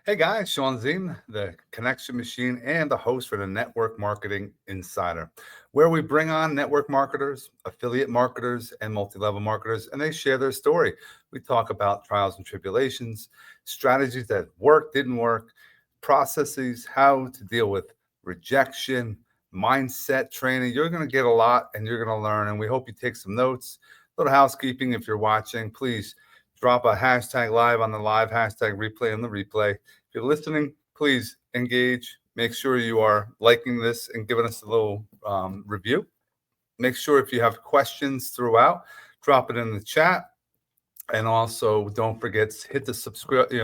Hey guys, Sean Zine, the connection machine and the host for the Network Marketing Insider, where we bring on network marketers, affiliate marketers, and multi level marketers, and they share their story. We talk about trials and tribulations, strategies that worked, didn't work, processes, how to deal with rejection, mindset training. You're going to get a lot and you're going to learn, and we hope you take some notes. A little housekeeping if you're watching, please drop a hashtag live on the live, hashtag replay on the replay. If you're listening, please engage. Make sure you are liking this and giving us a little review. Make sure if you have questions throughout, drop it in the chat. And also, don't forget to hit the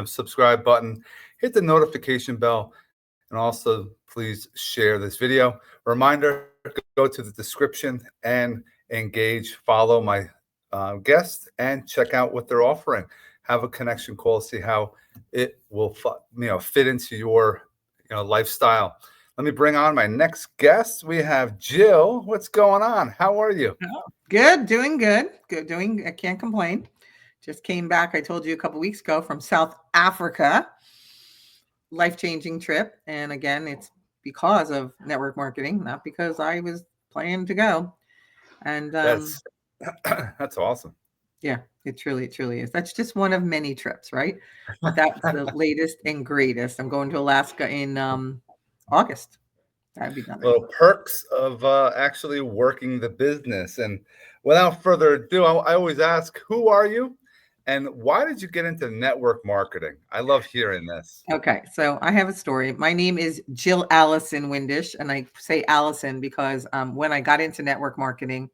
subscribe button, hit the notification bell, and also please share this video. Reminder: go to the description and engage. Follow my guests and check out what they're offering. Have a connection call, see how it will fit into your lifestyle. Let me bring on my next guest. We have Jill. What's going on? How are you? Oh, good, doing good. Good, doing. I can't complain. Just came back. I told you a couple weeks ago from South Africa. Life-changing trip, and again, it's because of network marketing, not because I was planning to go. And that's awesome. Yeah, it truly is. That's just one of many trips, right? But that's the latest and greatest. I'm going to Alaska in August. That'd be done. Little perks of actually working the business. And without further ado, I always ask, who are you? And why did you get into network marketing? I love hearing this. Okay, so I have a story. My name is Jill Allison Windish, and I say Allison because when I got into network marketing,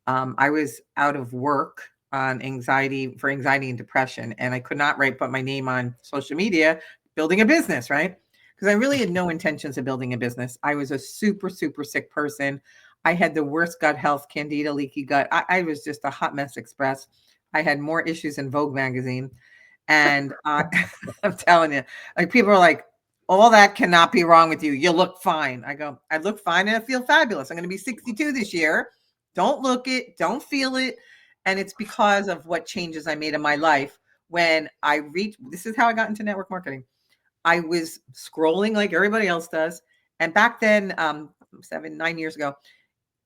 I was out of work on anxiety and depression, and I could not put my name on social media building a business, right? Because I really had no intentions of building a business. I was a super sick person. I had the worst gut health, candida, leaky gut. I was just a hot mess express. I had more issues in Vogue magazine. And I'm telling you, like, people are like, all that cannot be wrong with you. You look fine. I go, I look fine and I feel fabulous. I'm going to be 62 this year. Don't look it, don't feel it. And it's because of what changes I made in my life when I reached, this is how I got into network marketing. I was scrolling like everybody else does. And back then, 9 years ago,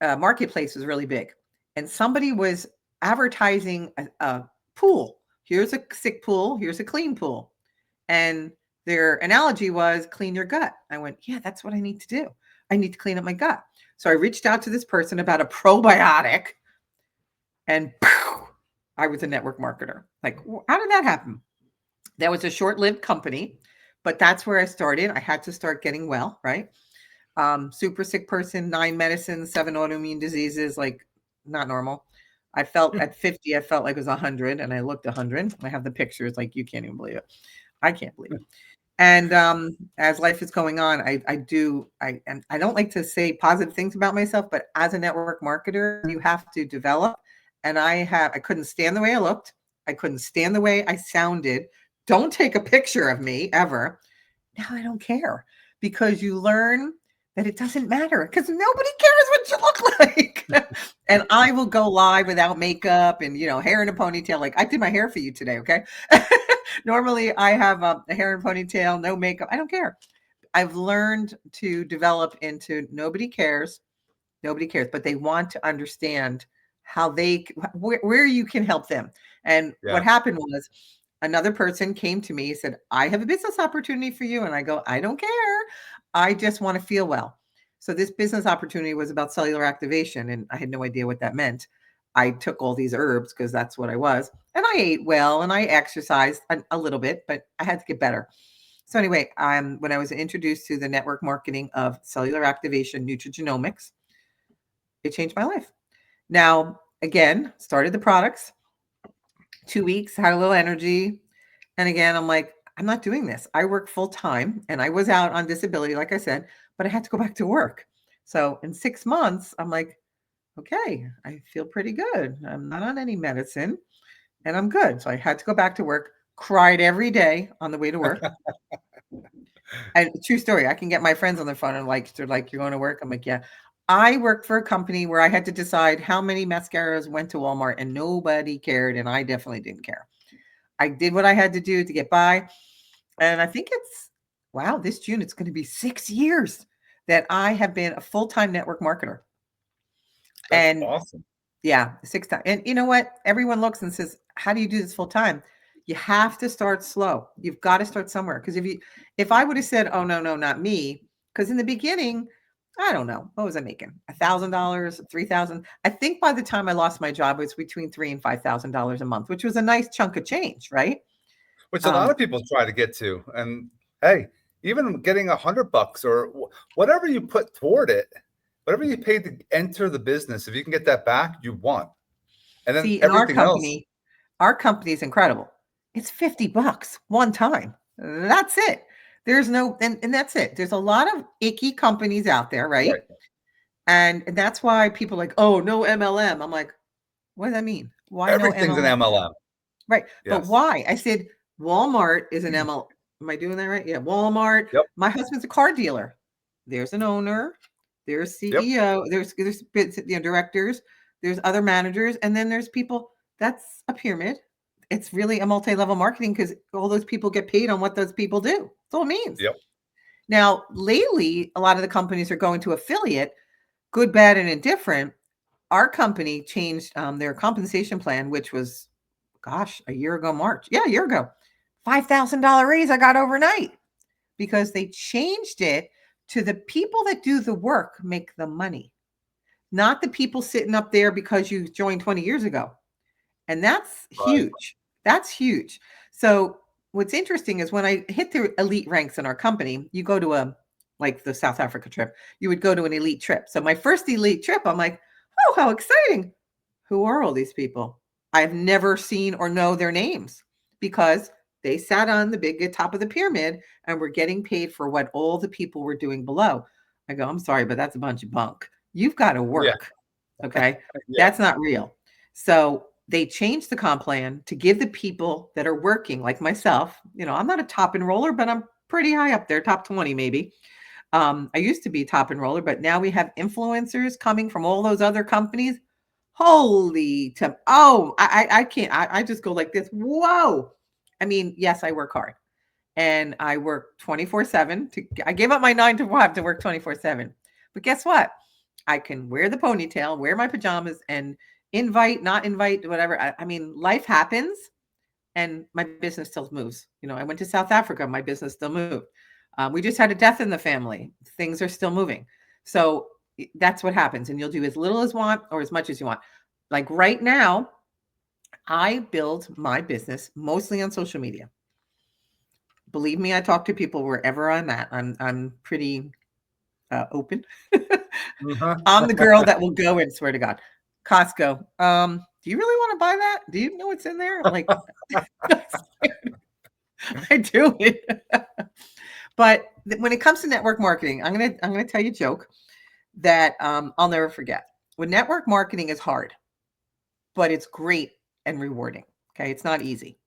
Marketplace was really big. And somebody was advertising a pool. Here's a sick pool. Here's a clean pool. And their analogy was clean your gut. I went, yeah, that's what I need to do. I need to clean up my gut. So I reached out to this person about a probiotic, and I was a network marketer. Like, how did that happen? That was a short-lived company, but that's where I started. I had to start getting well, right? Super sick person, 9 medicines, 7 autoimmune diseases, like not normal. I felt at 50, I felt like it was 100, and I looked 100. I have the pictures, like, you can't even believe it. I can't believe it. And as life is going on, I don't like to say positive things about myself, but as a network marketer, you have to develop. And I couldn't stand the way I looked. I couldn't stand the way I sounded. Don't take a picture of me ever. Now I don't care, because you learn that it doesn't matter, because nobody cares what you look like. And I will go live without makeup and, hair in a ponytail. Like, I did my hair for you today. Okay. Normally I have a hair and ponytail, no makeup. I don't care. I've learned to develop into nobody cares, but they want to understand how where you can help them. And what happened was, another person came to me, said, I have a business opportunity for you. And I go, I don't care. I just want to feel well. So this business opportunity was about cellular activation, and I had no idea what that meant. I took all these herbs because that's what I was. And I ate well and I exercised a little bit, but I had to get better. So anyway, when I was introduced to the network marketing of cellular activation nutrigenomics, it changed my life. Now, again, started the products, 2 weeks, had a little energy. And again, I'm like, I'm not doing this. I work full time, and I was out on disability, like I said, but I had to go back to work. So in 6 months, I'm like, okay, I feel pretty good. I'm not on any medicine and I'm good. So I had to go back to work, cried every day on the way to work. And true story, I can get my friends on the phone and they're like, you're going to work? I'm like, yeah. I worked for a company where I had to decide how many mascaras went to Walmart, and nobody cared. And I definitely didn't care. I did what I had to do to get by. And I think wow, this June, it's going to be 6 years that I have been a full-time network marketer. That's And awesome. yeah, 6 times. And you know what? Everyone looks and says, how do you do this full time? You have to start slow. You've got to start somewhere. Because if I would have said, oh, no, not me, because in the beginning, I don't know, what was I making? $1,000, 3,000. I think by the time I lost my job, it was between $3,000 and $5,000 a month, which was a nice chunk of change, right? Which a lot of people try to get to. And hey, even getting $100 or whatever you put toward it, whatever you paid to enter the business, if you can get that back, you won. And then See, in everything else. our company is incredible. It's $50 one time. That's it. There's no, and that's it. There's a lot of icky companies out there, right? Right. And that's why people are like, oh, no MLM. I'm like, what does that mean? Why no Everything's an MLM? MLM. Right. But Yes. why? I said, Walmart is an MLM. Am I doing that right? Yeah. Walmart. Yep. My husband's a car dealer. There's an owner. There's CEO. There's directors. There's other managers. And then there's people. That's a pyramid. It's really a multi-level marketing because all those people get paid on what those people do. That's all it means. Yep. Now, lately, a lot of the companies are going to affiliate, good, bad, and indifferent. Our company changed their compensation plan, which was, gosh, a year ago, March. Yeah, a year ago. $5,000 raise I got overnight because they changed it to the people that do the work make the money, not the people sitting up there because you joined 20 years ago. And that's huge. That's huge. So what's interesting is when I hit the elite ranks in our company, you go to like the South Africa trip, you would go to an elite trip. So my first elite trip, I'm like, oh, how exciting. Who are all these people? I've never seen or know their names because they sat on the big top of the pyramid and were getting paid for what all the people were doing below. I go, I'm sorry, but that's a bunch of bunk. You've got to work. Yeah. Okay. Yeah. That's not real. So they changed the comp plan to give the people that are working, like myself, I'm not a top enroller, but I'm pretty high up there, top 20 maybe. I used to be top enroller, but now we have influencers coming from all those other companies. Holy, I can't. I just go like this. Whoa. I mean, yes, I work hard and I work 24/7. I gave up my 9 to 5 to work 24/7. But guess what? I can wear the ponytail, wear my pajamas, and invite, not invite, whatever. I mean, life happens and my business still moves. I went to South Africa, my business still moved. We just had a death in the family. Things are still moving. So that's what happens. And you'll do as little as you want or as much as you want. Like right now, I build my business mostly on social media. Believe me, I talk to people wherever I'm at. I'm pretty open. I'm the girl that will go and swear to God. Costco. Do you really want to buy that? Do you know what's in there? I'm like, I do it. But when it comes to network marketing, I'm gonna tell you a joke that I'll never forget. When network marketing is hard, but it's great and rewarding. Okay, it's not easy.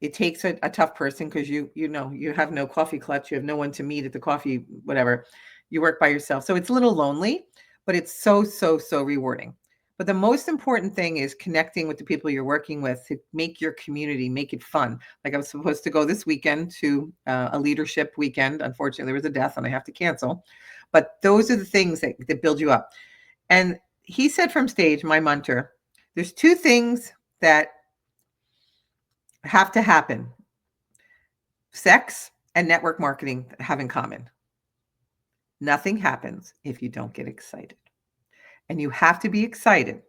It takes a tough person because you have no coffee clutch, you have no one to meet at the coffee, whatever. You work by yourself, so it's a little lonely, but it's so rewarding. But the most important thing is connecting with the people you're working with to make your community, make it fun. Like I was supposed to go this weekend to a leadership weekend. Unfortunately, there was a death and I have to cancel. But those are the things that build you up. And he said from stage, my mentor, there's 2 things that have to happen. Sex and network marketing have in common. Nothing happens if you don't get excited. And you have to be excited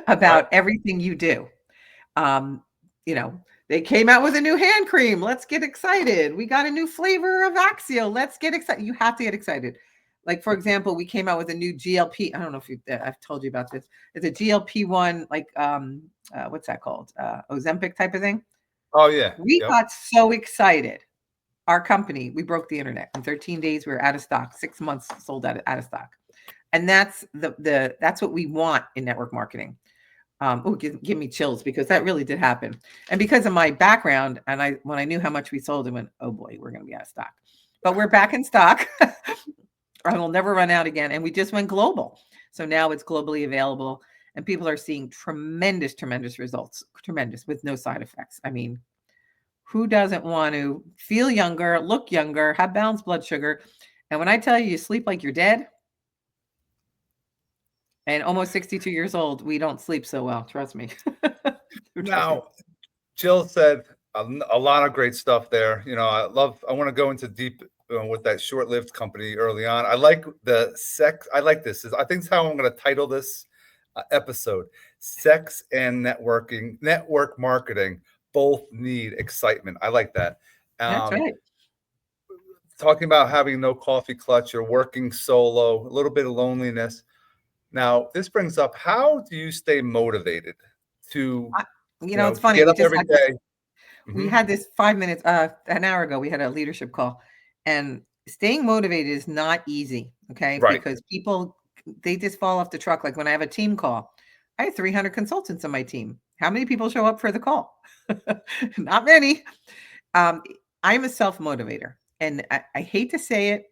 about everything you do. They came out with a new hand cream. Let's get excited. We got a new flavor of Axio. Let's get excited. You have to get excited. Like, for example, we came out with a new GLP. I don't know if I've told you about this. It's a GLP-1, like, what's that called? Ozempic type of thing. Oh, yeah. We got so excited. Our company, we broke the internet. In 13 days, we were out of stock. 6 months sold out of stock. And that's that's what we want in network marketing. Give me chills because that really did happen. And because of my background, and when I knew how much we sold, I went, oh boy, we're going to be out of stock. But we're back in stock. I will never run out again. And we just went global. So now it's globally available and people are seeing tremendous results, tremendous with no side effects. I mean, Who doesn't want to feel younger, look younger, have balanced blood sugar? And when I tell you, you sleep like you're dead, and almost 62 years old, we don't sleep so well. Trust me. Trust me. Now, Jill said a lot of great stuff there. I want to go into deep with that short-lived company early on. I like the sex. I like this. I think it's how I'm going to title this episode. Sex and network marketing both need excitement. I like that. That's right. Talking about having no coffee clutch or working solo, a little bit of loneliness. Now, this brings up, how do you stay motivated to, it's funny. get up every day? We had this 5 minutes, an hour ago, we had a leadership call, and staying motivated is not easy. Okay. Right. Because people, they just fall off the truck. Like when I have a team call, I have 300 consultants on my team. How many people show up for the call? Not many. I'm a self-motivator, and I hate to say it.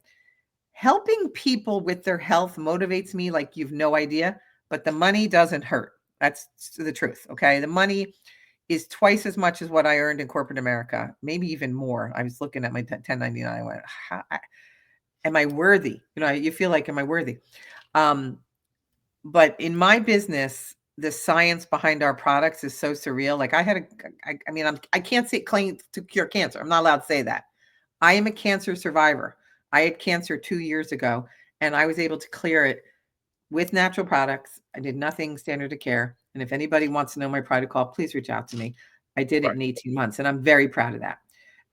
Helping people with their health motivates me like you've no idea, but the money doesn't hurt. That's the truth. Okay. The money is twice as much as what I earned in corporate America, maybe even more. I was looking at my 1099. I went, am I worthy? You feel like, am I worthy? But in my business, the science behind our products is so surreal. Like I can't claim to cure cancer. I'm not allowed to say that. I am a cancer survivor. I had cancer 2 years ago, and I was able to clear it with natural products. I did nothing standard of care. And if anybody wants to know my protocol, please reach out to me. I did it in 18 months, and I'm very proud of that.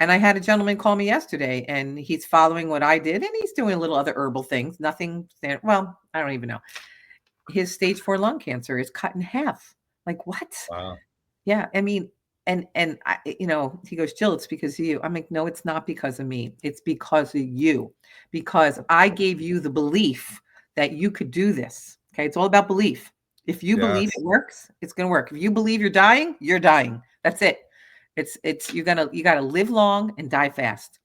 And I had a gentleman call me yesterday, and he's following what I did, and he's doing a little other herbal things. Nothing standard. Well, I don't even know. His stage 4 lung cancer is cut in half. Like, what? Wow. Yeah. I mean, and I, he goes, Jill, it's because of you. I'm like, no, it's not because of me. It's because of you, because I gave you the belief that you could do this. Okay. It's all about belief. If you believe it works, it's going to work. If you believe you're dying, you're dying. That's it. You got to live long and die fast.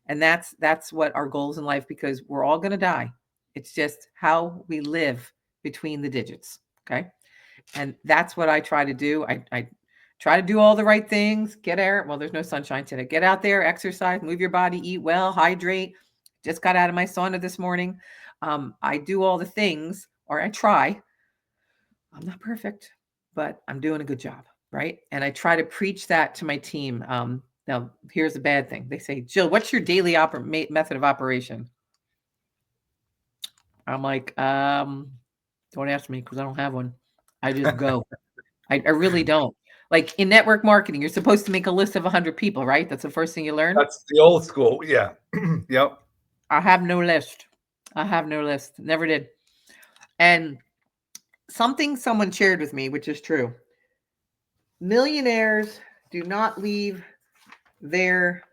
And that's what our goals in life, because we're all going to die. It's just how we live between the digits. Okay. And that's what I try to do. I try to do all the right things, get air. Well, there's no sunshine today. Get out there, exercise, move your body, eat well, hydrate. Just got out of my sauna this morning. I do all the things, or I try. I'm not perfect, but I'm doing a good job. Right. And I try to preach that to my team. Now, here's the bad thing. They say, Jill, what's your daily method of operation? I'm like, don't ask me, because I don't have one. I just go. I really don't. Like in network marketing, you're supposed to make a list of 100 people, right? That's the first thing you learn. That's the old school. Yeah. Yep. I have no list. Never did. And someone shared with me, which is true. Millionaires do not leave their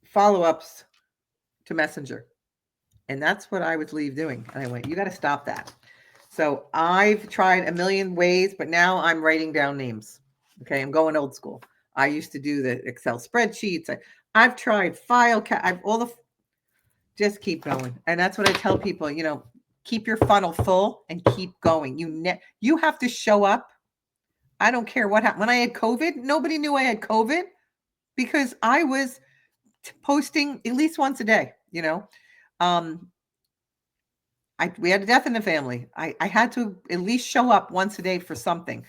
follow-ups to Messenger. And that's what I would leave doing. And I went, you got to stop that. So I've tried a million ways, but now I'm writing down names. Okay. I'm going old school. I used to do the Excel spreadsheets. I've tried just keep going. And that's what I tell people, keep your funnel full and keep going. You have to show up. I don't care what happened. When I had COVID, nobody knew I had COVID because I was posting at least once a day, we had a death in the family. I had to at least show up once a day for something.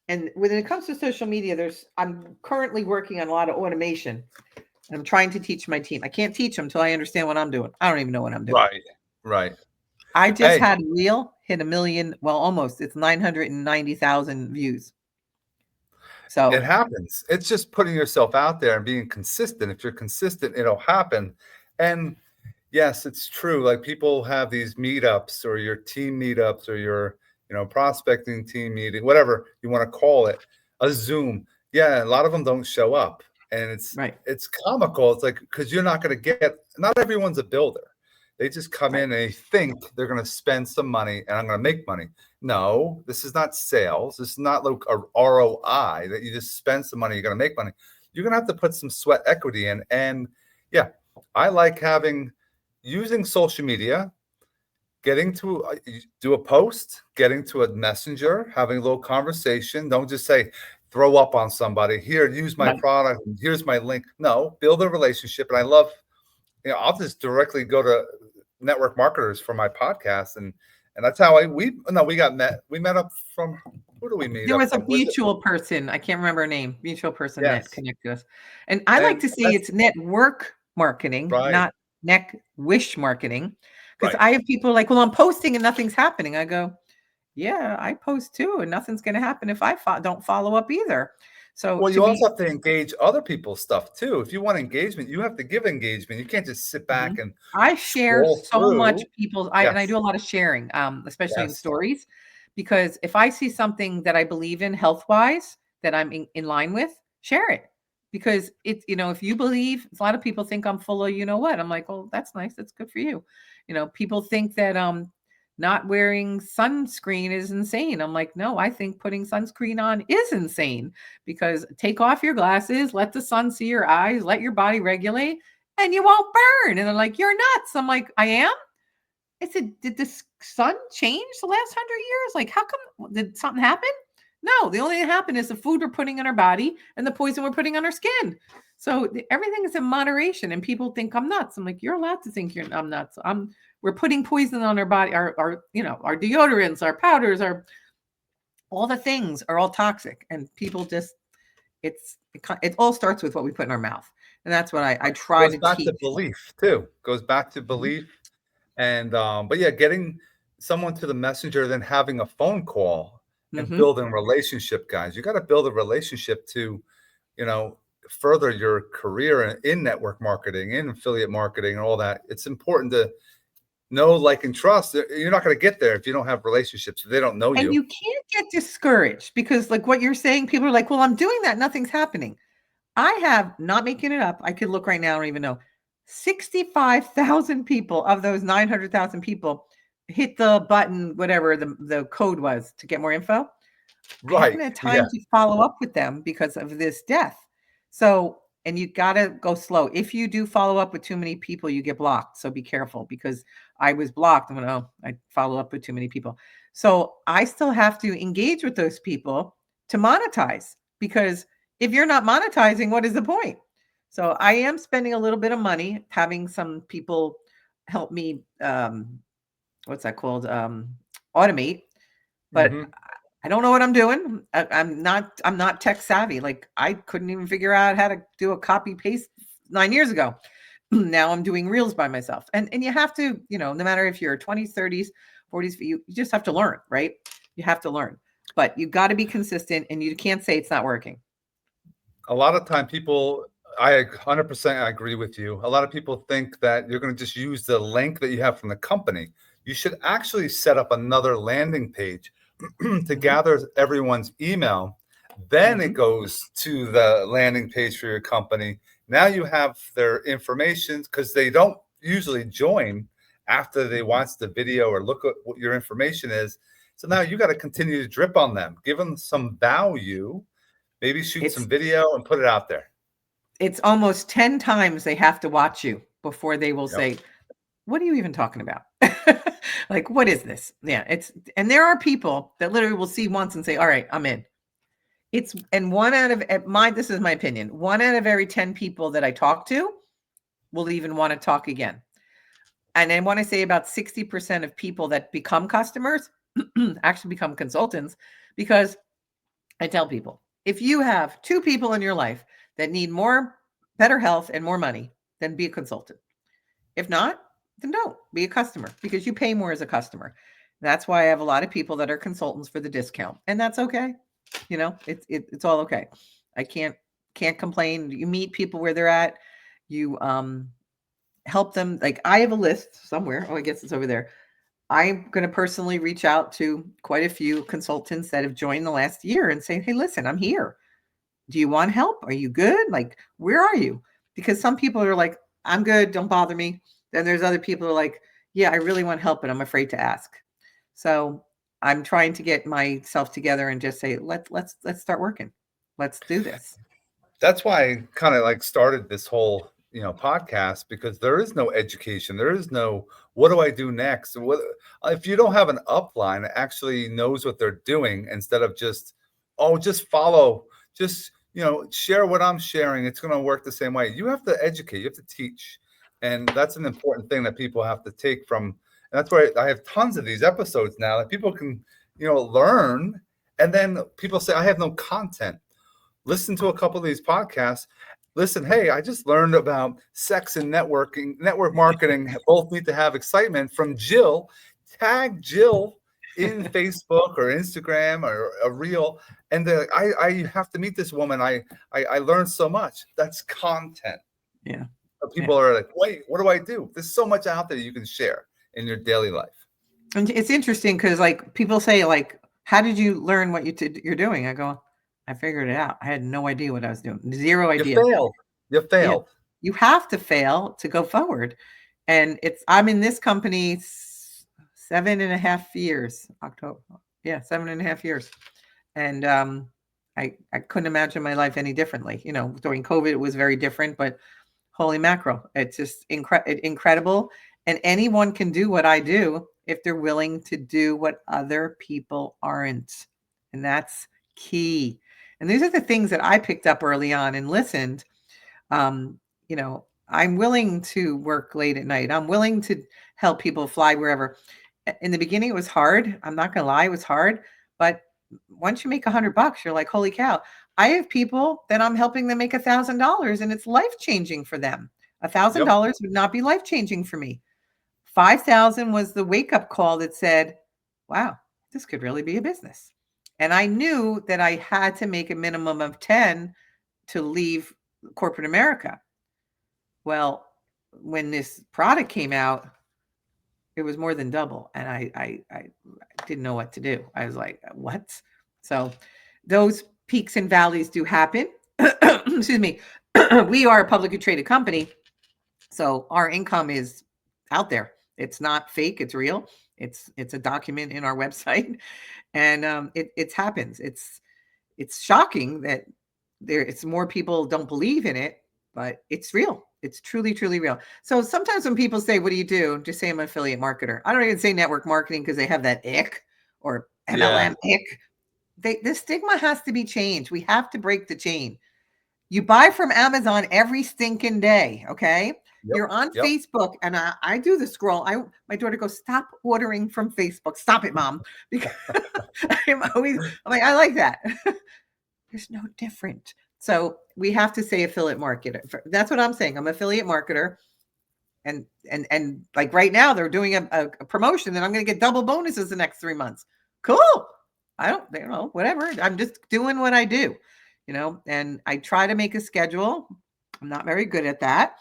And when it comes to social media, I'm currently working on a lot of automation. I'm trying to teach my team. I can't teach them until I understand what I'm doing. I don't even know what I'm doing. Right. I just had a reel hit 1 million. Well, almost. It's 990,000 views. So it happens. It's just putting yourself out there and being consistent. If you're consistent, it'll happen. And yes, it's true. Like people have these meetups or your team meetups or your, prospecting team meeting, whatever you want to call it, a Zoom. Yeah. A lot of them don't show up, and it's comical. It's like, because you're not going to not everyone's a builder. They just come in and they think they're going to spend some money and I'm going to make money. No, this is not sales. This is not like a ROI that you just spend some money, you're going to make money. You're going to have to put some sweat equity in. And yeah, I like using social media, getting to do a post, getting to a messenger, having a little conversation. Don't just say, throw up on somebody. Here, use my Right. product. Here's my link. No, build a relationship. And I love, I'll just directly go to network marketers for my podcast, and that's how we got met. We met up from, who do we meet There up was a from? Was it? mutual person, I can't remember her name, mutual person that Yes, connected us. And I like and to say that's it's network marketing, right, not neck wish marketing. Because right. I have people like, well, I'm posting and nothing's happening. I go, yeah, I post too, and nothing's going to happen if I don't follow up either. So Well, to you also be, have to engage other people's stuff too. If you want engagement, you have to give engagement. You can't just sit back Mhm. and I share scroll so much through. people's I do Yes, a lot of sharing, especially in yes. stories, because if I see something that I believe in health-wise that I'm in line with, share it. Because it's, if you believe, a lot of people think I'm full of you know what. I'm like, well, that's nice. That's good for you. People think that not wearing sunscreen is insane. I'm like, no, I think putting sunscreen on is insane because take off your glasses, let the sun see your eyes, let your body regulate and you won't burn. And they're like, you're nuts. I'm like, I am. I said, did the sun change the last 100 years? Like, how come did something happen? No, the only thing that happened is the food we're putting in our body and the poison we're putting on our skin. So everything is in moderation, and people think I'm nuts. I'm like, you're allowed to think I'm nuts. We're putting poison on our body, our deodorants, our powders, our all the things are all toxic, and people just it all starts with what we put in our mouth, and that's what I try Goes to back to teach. belief too. Goes back to Mhm, belief. And but yeah, getting someone to the messenger, then having a phone call and mhm. building relationship, guys. You got to build a relationship to, you know, further your career in network marketing, in affiliate marketing, and all that. It's important to know, like, and trust. You're not going to get there if you don't have relationships. If they don't know And you. you can't get discouraged because, like what you're saying, people are like, "Well, I'm doing that, nothing's happening." I have, not making it up, I could look right now, I don't even know, 65,000 people of those 900,000 people hit the button, whatever the code was to get more info. I haven't Right. had Yeah. time to follow up with them because of this death. So, and you gotta go slow. If you do follow up with too many people, you get blocked. So be careful because I was blocked. I'm going, oh, I follow up with too many people. So I still have to engage with those people to monetize because if you're not monetizing, what is the point? So I am spending a little bit of money having some people help me what's that called? Automate, but Hmm. I don't know what I'm doing. I'm not tech savvy. Like I couldn't even figure out how to do a copy paste 9 years ago. Now I'm doing reels by myself. And you have to, no matter if you're 20s, 30s, 40s, you just have to learn, right? You have to learn. But you got to be consistent and you can't say it's not working. A lot of time people, I 100% agree with you. A lot of people think that you're going to just use the link that you have from the company. You should actually set up another landing page to Mhm, gather everyone's email. Then it mhm. goes to the landing page for your company. Now you have their information because they don't usually join after they Mhm. watch the video or look at what your information is. So now you got to continue to drip on them, give them some value, maybe shoot It's some video and put it out there. it's almost 10 times they have to watch you before they will Yep. say, "What are you even talking about?" Like, "What is this?" Yeah, and there are people that literally will see once and say, "All right, I'm in." It's and one out of this is my opinion. One out of every 10 people that I talk to will even want to talk again. And I want to say about 60% of people that become customers actually become consultants because I tell people, if you have two people in your life that need better health and more money, then be a consultant. If not, then don't be a customer because you pay more as a customer. That's why I have a lot of people that are consultants for the discount, and that's okay. It's all okay. I can't complain. You meet people where they're at. You help them. Like I have a list somewhere. Oh, I guess it's over there. I'm going to personally reach out to quite a few consultants that have joined the last year and say, "Hey, listen, I'm here. Do you want help? Are you good? Like, where are you?" Because some people are like, "I'm good, don't bother me." Then there's other people who are like, "Yeah, I really want help, but I'm afraid to ask." So I'm trying to get myself together and just say, let's start working. Let's do this. That's why I kind of like started this whole, podcast, because there is no education. There is no, what do I do next? What if you don't have an upline that actually knows what they're doing instead of just, oh, just follow. just, share what I'm sharing. It's going to work the same way. You have to educate, you have to teach. And that's an important thing that people have to take from. And that's why I have tons of these episodes now that people can, learn. And then people say, I have no content. Listen to a couple of these podcasts. Listen, hey, I just learned about sex and networking, network marketing. Both need to have excitement from Jill. Tag Jill in Facebook or Instagram or a reel. And I have to meet this woman. I learned so much. That's content. Yeah. People are like, wait, what do I do? There's so much out there you can share in your daily life. And it's interesting because like people say like, how did you learn what you're doing? I go, I figured it out. I had no idea what I was doing. Zero idea. You failed. Yeah. You have to fail to go forward. And I'm in this company 7.5 years, October. Yeah, 7.5 years. And I couldn't imagine my life any differently. During COVID, it was very different, but holy mackerel, it's just incredible. And anyone can do what I do if they're willing to do what other people aren't. And that's key. And these are the things that I picked up early on and listened. I'm willing to work late at night. I'm willing to help people fly wherever. In the beginning, it was hard. I'm not going to lie, it was hard. But once you make $100, you're like, holy cow. I have people that I'm helping them make $1,000 and it's life-changing for them. $1,000 would not be life-changing for me. 5,000 was the wake-up call that said, wow, this could really be a business. And I knew that I had to make a minimum of 10 to leave corporate America. Well, when this product came out, it was more than double. And I didn't know what to do. I was like, what? So those peaks and valleys do happen. Excuse me. We are a publicly traded company. So our income is out there. It's not fake. It's real. It's a document in our website. And it happens. It's shocking that it's more people don't believe in it, but it's real. It's truly, truly real. So sometimes when people say, what do you do? Just say I'm an affiliate marketer. I don't even say network marketing because they have that ick or MLM ick. The stigma has to be changed. We have to break the chain. You buy from Amazon every stinking day, okay? You're on Facebook, and I do the scroll. My daughter goes, stop ordering from Facebook. Stop it, Mom. Because I'm like, I like that. There's no different. So we have to say affiliate marketer. That's what I'm saying. I'm an affiliate marketer. And like right now, they're doing a promotion that I'm going to get double bonuses the next 3 months. Cool. I don't know, whatever. I'm just doing what I do, and I try to make a schedule. I'm not very good at that.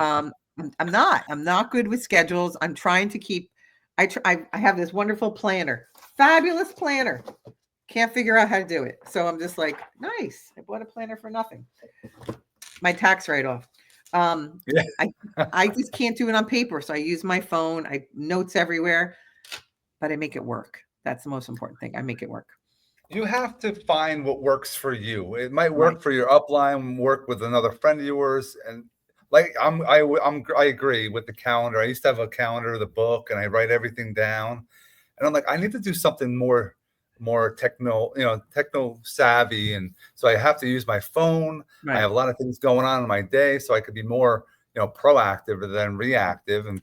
I'm not good with schedules. I'm trying to keep, I have this wonderful planner, fabulous planner. Can't figure out how to do it. So I'm just like, nice. I bought a planner for nothing. My tax write-off. I just can't do it on paper. So I use my phone. I notes everywhere, but I make it work. That's the most important thing. I make it work. You have to find what works for you. It might work for your upline, work with another friend of yours. And like, I agree with the calendar. I used to have a calendar, the book, and I write everything down. And I'm like, I need to do something more techno savvy. And so I have to use my phone. Right. I have a lot of things going on in my day, so I could be more, proactive rather than reactive, and,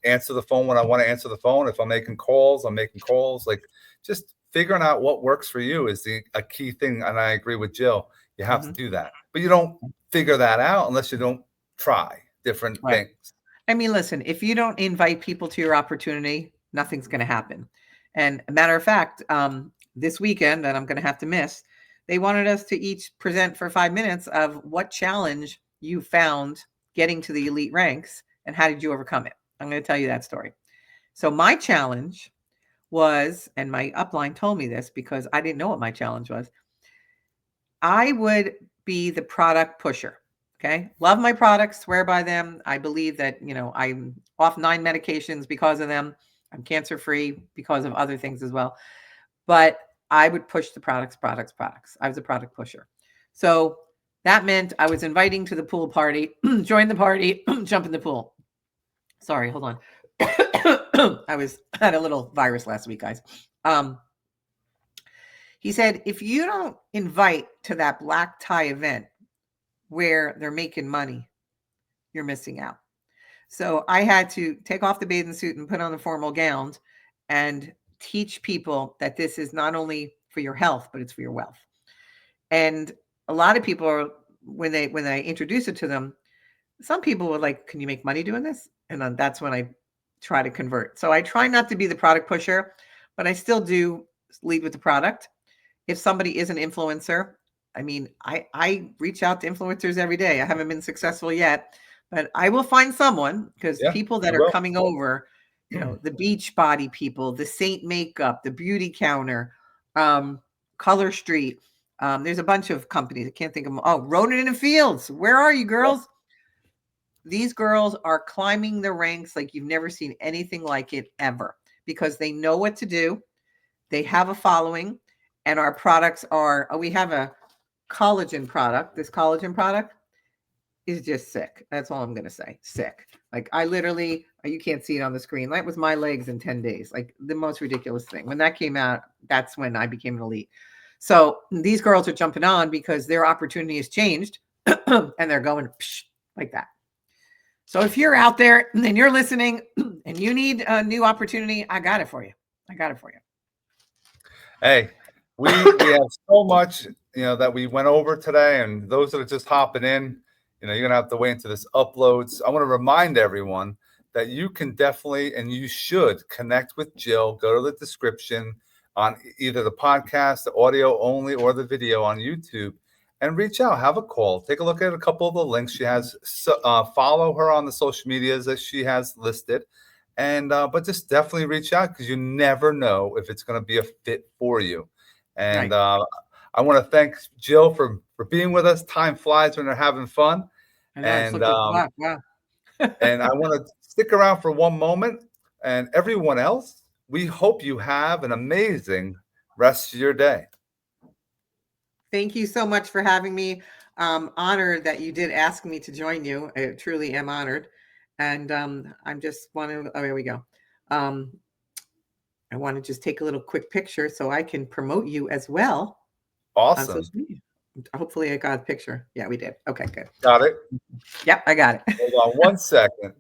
answer the phone when I want to answer the phone. If I'm making calls, I'm making calls. Like, just figuring out what works for you is a key thing. And I agree with Jill. You have to do that, but you don't figure that out unless you don't try different things. I mean, listen, if you don't invite people to your opportunity, nothing's going to happen. And a matter of fact, this weekend that I'm going to have to miss, they wanted us to each present for 5 minutes of what challenge you found getting to the elite ranks and how did you overcome it. I'm going to tell you that story. So my challenge was, and my upline told me this because I didn't know what my challenge was. I would be the product pusher. Okay. Love my products, swear by them. I believe that, I'm off 9 medications because of them. I'm cancer-free because of other things as well. But I would push the products. I was a product pusher. So that meant I was inviting to the pool party, join the party, jump in the pool. Sorry, hold on. I had a little virus last week, guys. He said, if you don't invite to that black tie event where they're making money, you're missing out. So I had to take off the bathing suit and put on the formal gowns and teach people that this is not only for your health, but it's for your wealth. And a lot of people are, when I introduce it to them, some people were like, can you make money doing this? And then that's when I try to convert. So I try not to be the product pusher, but I still do lead with the product. If somebody is an influencer, I mean, I reach out to influencers every day. I haven't been successful yet, but I will find someone, because Yeah, people that you are will. coming over, the beach body people, the Saint Makeup, the Beauty Counter, Color Street. There's a bunch of companies. I can't think of them. Oh, Ronan and Fields. Where are you, girls? These girls are climbing the ranks like you've never seen anything like it ever, because they know what to do. They have a following, and our products are, we have a collagen product. This collagen product is just sick. That's all I'm going to say. Sick. Like, I literally, you can't see it on the screen. That was my legs in 10 days. Like, the most ridiculous thing. When that came out, that's when I became an elite. So these girls are jumping on because their opportunity has changed and they're going like that. So if you're out there and you're listening and you need a new opportunity, I got it for you. I got it for you. Hey, we have so much, that we went over today, and those that are just hopping in, you're gonna have to wait until this uploads. I want to remind everyone that you can definitely, and you should, connect with Jill. Go to the description on either the podcast, the audio only, or the video on YouTube, and reach out, have a call, take a look at a couple of the links she has. Follow her on the social medias that she has listed. And but just definitely reach out, because you never know if it's going to be a fit for you. And Right. I want to thank Jill for being with us. Time flies when they're having fun. I know. I just And looked at the clock. Wow. and I want to stick around for one moment. And everyone else, we hope you have an amazing rest of your day. Thank you so much for having me. Honored that you did ask me to join you. I truly am honored. And I'm just want to, oh, here we go. I want to just take a little quick picture so I can promote you as well on Awesome. social media. Hopefully I got a picture. Yeah, we did. Okay, good. Got it. Yep, I got it. Hold on one second.